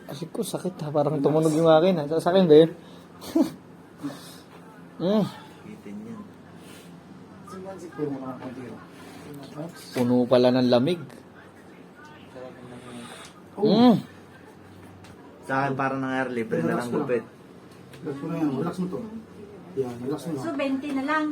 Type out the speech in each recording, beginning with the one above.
Kasi ko sakit ha, parang tumunog yung akin ha. Sa akin ba yun? Bitin yan. Puno pala ng lamig. Sa akin parang nangyari libre na lang gupit. Relax mo na yan. Relax mo to. Yan, relax mo. So, 20 na lang.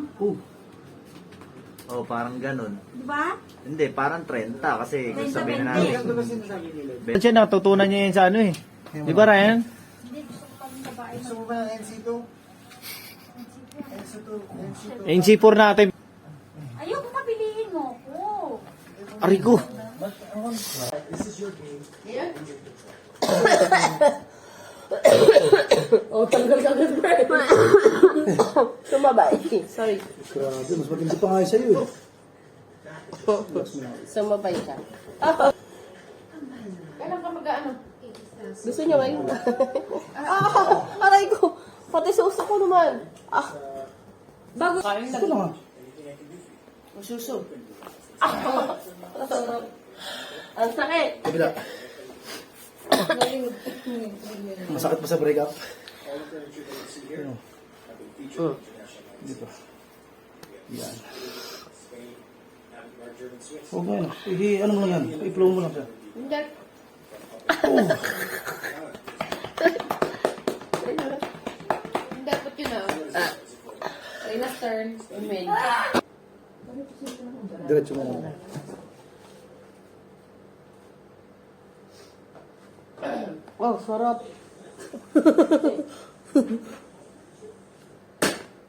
Oh, parang ganun. Di ba? Hindi, parang 30 kasi 30, sabihin na 20. natin. Siya natutunan niya yun sa ano eh. Di ba Ryan? Hindi, gusto ko pang babae. Gusto mo ba ng NC2? NC2. NC4 natin. Ayoko pabilihin mo ko. Aray ko. This is your game. Oh, tanggal ka agad, Brad. Sumabay. Sorry. Grabe, mas matindi pa nga yung sa'yo eh. Sumabay ka. Kailan ka mag-ano? Gusto niyo ba yun? Aray ko. Pati sa uso ko naman. Bago. Kain Ito lang ah. Suso. Ang sakit. Kabila. Masakit pa sa breakup? Hindi pa. Yan. Huwag mo yan. Ano mo lang yan? I-flow mo lang siya. Hindi. Dapat yun ah. Rena's turn. Amen. Diretso mo lang. Oh, sarap.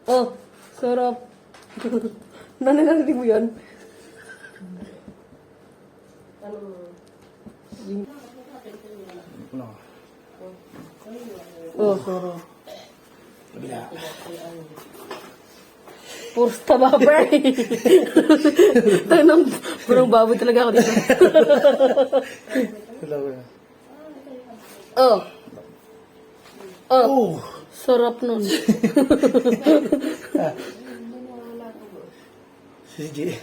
Oh, sarap. Nananarinig mo yun? Ito lang ah. Oh, sarap. Kabila. Puros taba, Bray. Tanong, parang baboy talaga ako dito. Wala ko yan. Oh. Oh. Oh! Sarap nun. Sige.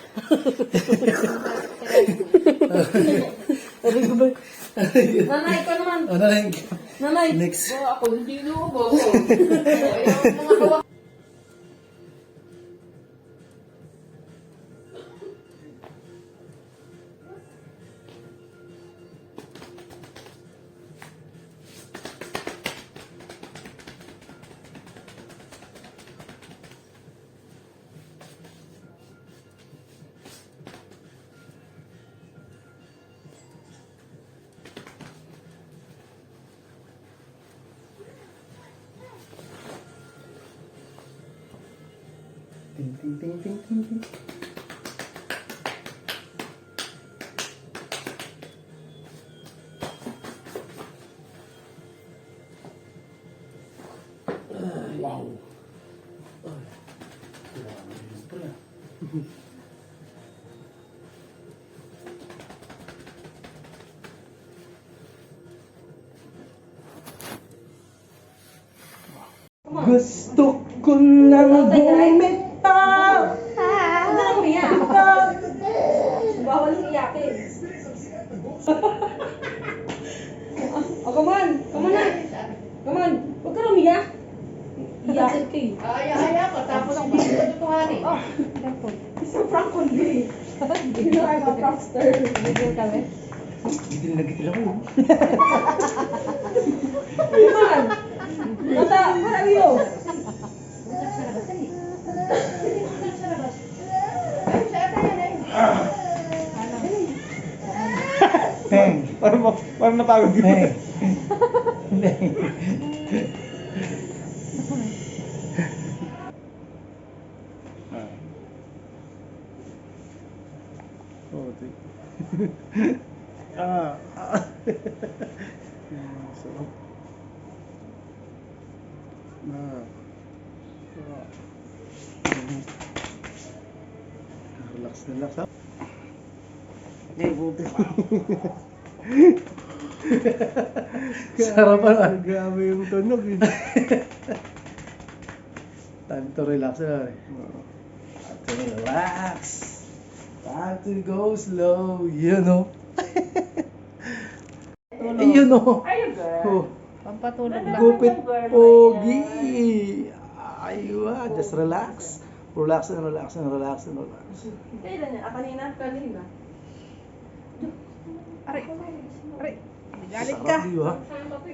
Nanay ko naman. Ano na yung Nanay. next? Ako, hindi mo ba? Ayaw mga hawak. Ting, ting, ting, ting, ting, ting. Wow. Gusto ko nang bumitaw. Bawal iyakin. Oh, come on. Come on na. Come on. Huwag ka na umiyak. Iyakin ka eh. Ay, ko. Tapos hindi ko tutuhanin. Oh, it's a prank on me. You know I'm a prankster. Bigyan kami. Hindi na nagkitil ako. Come on. Nata, para iyo. Teng. Parang napagod yun. Teng. Teng. Sarap. Relax, relax ha. Okay, buti. Sarapan. Grabe yung tunog. Time to relax na. Time to relax. Time to go slow. You know. You know. Are you good? Oh, Pampatulog lang. gupit pogi. Aywa, just relax. Relax and relax and relax and relax. Kailan niya? Kanina? Kanina. Aray. Aray. Galit ka. Sarap, di ba?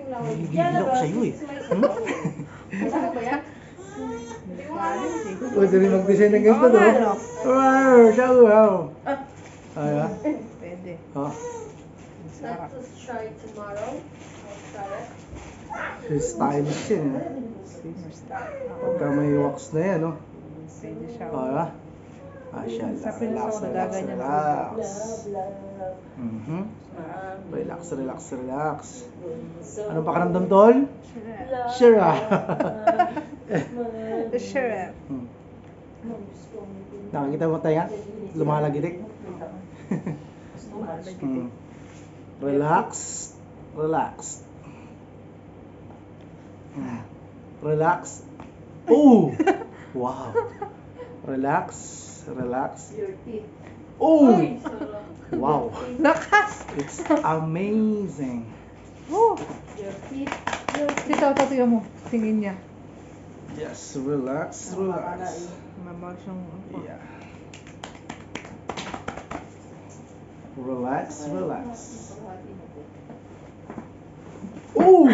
Nagigigil ako sa'yo eh. Ano ba yan? Pwede rin mag-design ng ganito, no? Wow, siya, wow. Aywa. Pwede. Oh, Sarap. Let's try tomorrow. Let's try it. stylish yan, eh. Swimmer style. Pagka may wax na yan, no? Pwede siya. Aywa. Mashallah. Sa Pinas ako nagaganyan. Relax. Mhm. Relax, relax, relax. Anong pakaramdam, tol? Sure. Sure. Nakikita mo tayo? Lumalagitik. Relax. Relax. Relax. Oh! Wow. Relax. Relax. Oh! Wow. Lakas! It's amazing. Oh! Dito, tatuyo mo. Tingin niya. Yes, relax, relax. Mabag siyang... Yeah. Relax, relax. Oh!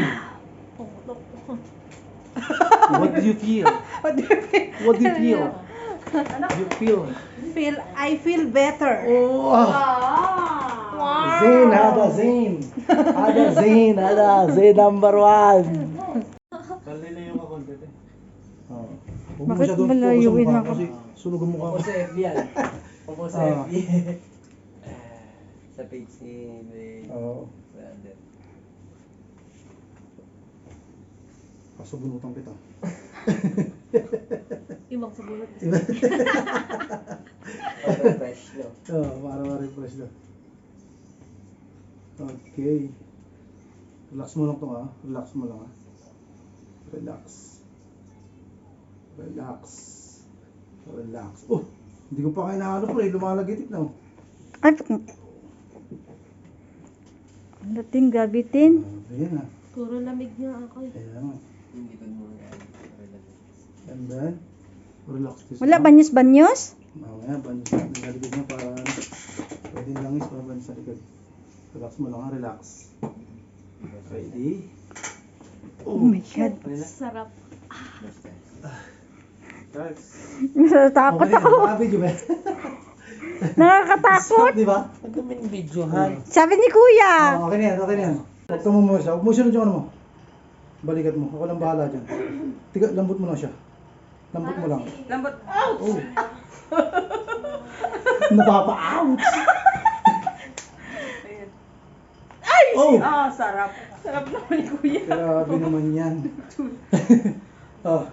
What do you feel? What do you feel? What do you feel? You feel? I feel better. Oh! Zain, hada Zain. Hada Zain, hada Zain number 1. Kalinayo ka konti eh. Oh. Huwag mo Bakit masyadong malayuin focus sa mukha ako? kasi sunog ang mukha ko. Sa FB yan. Opo sa Ah. FB. Sa page ni Oo. Brother. Pasubunutan kita. Ibang sa bulot. Para fresh, no? Oo, para ma-refresh na. Okay. Relax mo lang to, ha. Relax mo lang, ha. Relax. Relax. Relax. Oh! Hindi ko pa kayo naano po eh. Lumalagitik na, oh. Ay, dating gabitin. Ayan, ha. Puro lamig niya ako eh. Ayan, ha. Hindi ko mo yan. And then, relax this Wala one. banyos-banyos? Mamaya, banyo sa likod niya para pwede langis para banyo sa likod. Relax mo lang, ha. Relax. Ready? Oh my God. Sarap. Natatakot ako. Video ba? Nakakatakot. Di ba? Ang dami ng videohan. Sabi ni Kuya. Okay na yan, okay na yan. Huwag ka mo muna siya. Huwag mo sunod yung ano mo. Balikat mo. Ako lang bahala dyan. Tiga, lambot mo lang siya. Lambot mo lang. Lambot. Ouch! Oh. Napapa-ouch! Ay! Oh! Ah, sarap. Sarap naman ni Kuya. Grabe naman yan. Oh.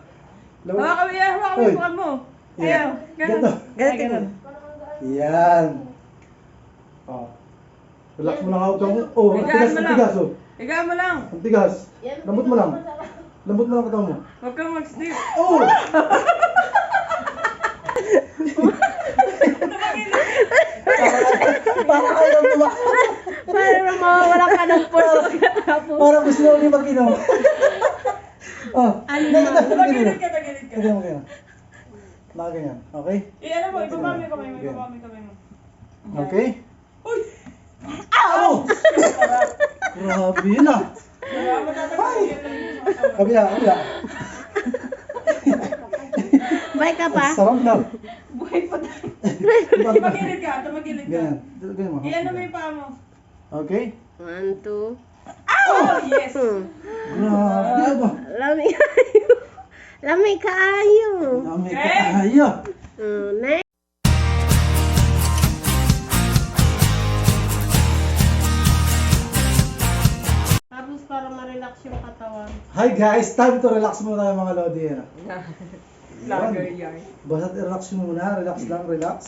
Hawakan mo yan. Hawakan mo Oy. yung bukan mo. Yeah. Ayaw. Ganun. Ganito. Ganun. Yan. Oh. Relax mo lang ako. Oh, ang tigas, ang tigas. Oh. Higaan mo lang. Ang tigas. Lambot mo lang. Lambot mo lang katawan mo. Huwag kang mag-sleep. Oh! Para kayo tumak. Para mawawala ka ng pulso katapos. Para gusto na ulit mag-inom. Oh, Tagilid ka, tagilid ka. Ganyan. Nakaganyan. Okay? Ano mo, ibaba mo yung kamay mo, ibaba mo yung kamay mo. Okay? Uy! Ow! Grabe yun ah. Kabila, kabila. Bay ka pa? Ang sarap na. Buhay pa tayo. Tumagilid ka, tumagilid ka. Ganyan. Ganyan mo. Iyan mo yung paa mo. Okay? 1, 2. Oh, yes! Grabe yun ah. Lami kayo. Lami kayo. Dami ka kaya. Next. Tapos para ma-relax yung katawan. Hi guys, time to relax muna tayo mga Lodi. Vlogger yan. Basta relax muna, relax lang, relax.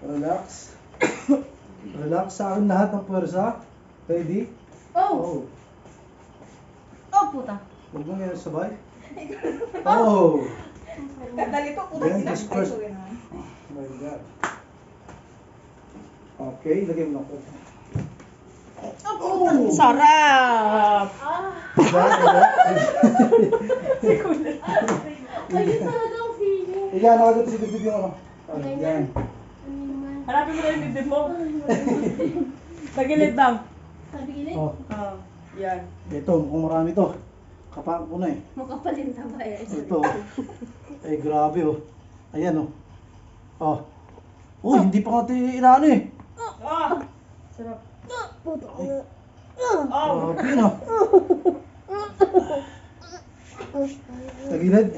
Relax. Relax sa akin lahat ng pwersa. Ready? Oh! Oh, puta. Huwag mo ngayon sabay. Oh! Dali to, puta Then sila. this first. Oh my God. Okay, lagay mo lang po. Oh! Sarap! Ayun talaga ang feeling. Ika, nakagod si Dibdib yung ano. Yan. Hanapin mo na yung dibdib mo. Tagilid lang. Sabi gilid, Oh, Yan. ito, mukhang marami to. Kapaan ko na eh. makapalin na ba eh? Ito. Eh, grabe oh. Ayan oh. Oh. Uy, hindi pa nga tayo inaano eh. Sarap. Grabe na. Tagilid.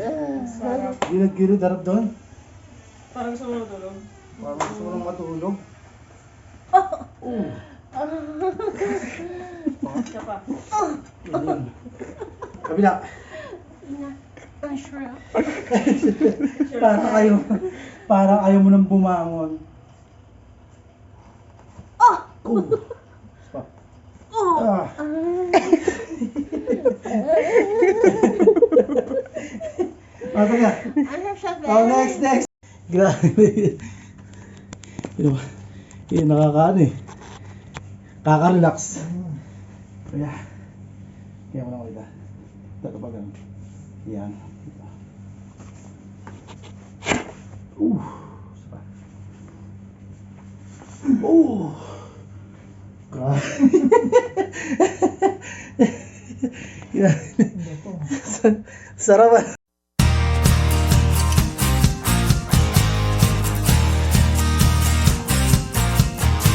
Gilid, harap doon. Parang gusto mo natulog. Parang gusto mo nang matulog. Siya pa. Yun. Kabila. Parang ayaw mo nang bumangon. Pa. Ah. Ano nga? Oh, next. Grabe. Yun, nakakaano eh. Kaka-relax. Kaya. Kaya mo lang ulit ah. Ito pa ganun. Yan. Sapa. Grabe. Yan. Sarap ah.